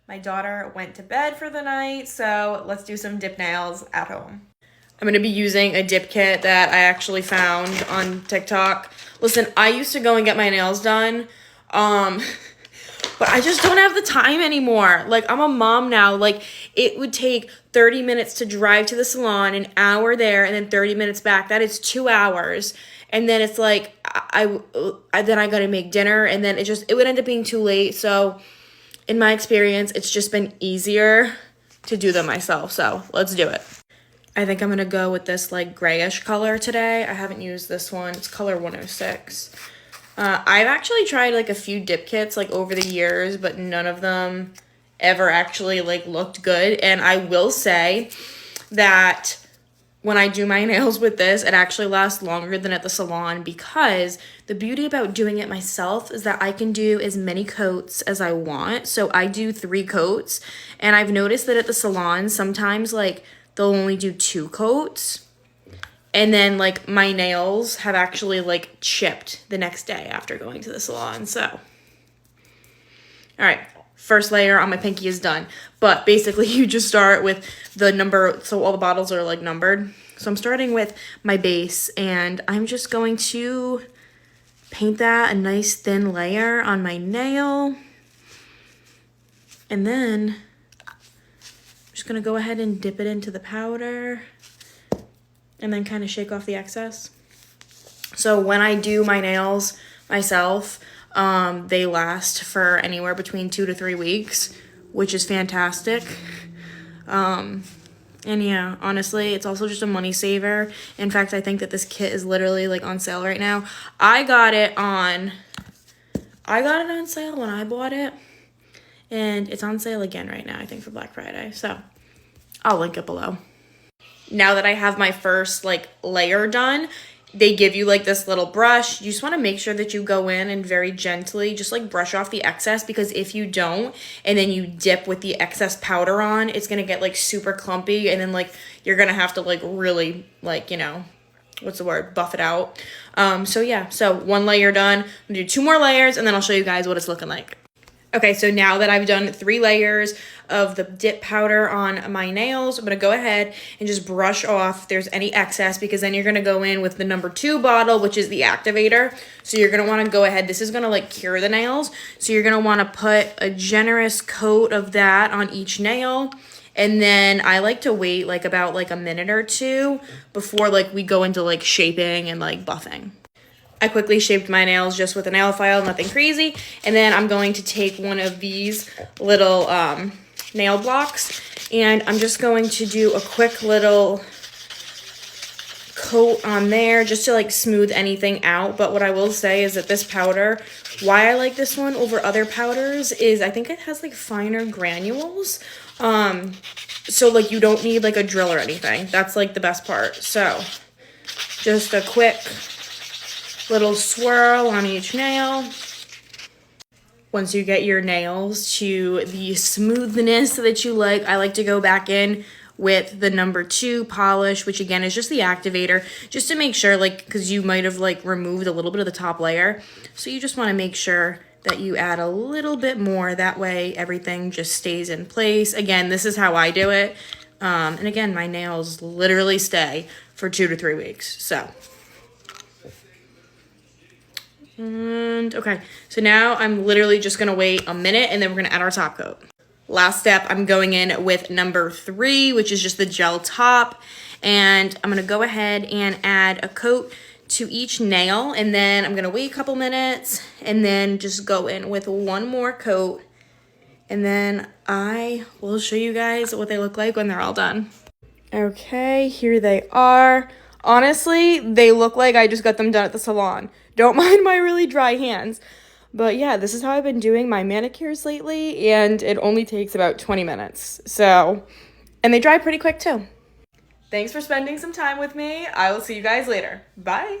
My daughter went to bed for the night, so let's do some dip nails at home. I'm going to be using a dip kit that I actually found on TikTok. Listen, I used to go and get my nails done, but I just don't have the time anymore. Like, I'm a mom now. Like, it would take 30 minutes to drive to the salon, an hour there, and then 30 minutes back. That is 2 hours. And then it's like, then I got to make dinner, and then it would end up being too late. So in my experience, it's just been easier to do them myself. So let's do it. I think I'm going to go with this like grayish color today. I haven't used this one. It's color 106. I've actually tried like a few dip kits like over the years, but none of them ever actually like looked good. And I will say that when I do my nails with this, it actually lasts longer than at the salon, because the beauty about doing it myself is that I can do as many coats as I want. So I do 3 coats, and I've noticed that at the salon, sometimes like they'll only do 2 coats. And then, like, my nails have actually, like, chipped the next day after going to the salon, so. All right, first layer on my pinky is done. But basically, you just start with the number, so all the bottles are, like, numbered. So I'm starting with my base, and I'm just going to paint that a nice thin layer on my nail. And then I'm just going to go ahead and dip it into the powder. And then kind of shake off the excess. So when I do my nails myself, they last for anywhere between 2 to 3 weeks, which is fantastic. And yeah, honestly, it's also just a money saver. In fact, I think that this kit is literally like on sale right now. I got it on sale when I bought it, and it's on sale again right now, I think, for Black Friday. So I'll link it below. Now that I have my first like layer done, they give you like this little brush. You just want to make sure that you go in and very gently just like brush off the excess, because if you don't and then you dip with the excess powder on, it's going to get like super clumpy, and then like you're going to have to like really like, you know, what's the word, buff it out. So yeah, so 1 layer done. I'm going to do 2 more layers, and then I'll show you guys what it's looking like. Okay, so now that I've done 3 layers of the dip powder on my nails, I'm going to go ahead and just brush off if there's any excess, because then you're going to go in with the number 2 bottle, which is the activator. So you're going to want to go ahead. This is going to like cure the nails. So you're going to want to put a generous coat of that on each nail. And then I like to wait like about like a minute or 2 before like we go into like shaping and like buffing. I quickly shaped my nails just with a nail file, nothing crazy. And then I'm going to take one of these little nail blocks, and I'm just going to do a quick little coat on there just to like smooth anything out. But what I will say is that this powder, why I like this one over other powders is I think it has like finer granules. So like you don't need like a drill or anything. That's like the best part. So just a quick little swirl on each nail. Once you get your nails to the smoothness that you like, I like to go back in with the number 2 polish, which again is just the activator, just to make sure, like, because you might have like removed a little bit of the top layer. So you just want to make sure that you add a little bit more. That way everything just stays in place. Again, this is how I do it. And again, my nails literally stay for 2 to 3 weeks. So. And okay, so now I'm literally just gonna wait a minute, and then we're gonna add our top coat. Last step, I'm going in with number 3, which is just the gel top. And I'm gonna go ahead and add a coat to each nail, and then I'm gonna wait a couple minutes and then just go in with 1 more coat. And then I will show you guys what they look like when they're all done. Okay, here they are. Honestly, they look like I just got them done at the salon. Don't mind my really dry hands. But yeah, this is how I've been doing my manicures lately, and it only takes about 20 minutes. So, and they dry pretty quick too. Thanks for spending some time with me. I will see you guys later. Bye.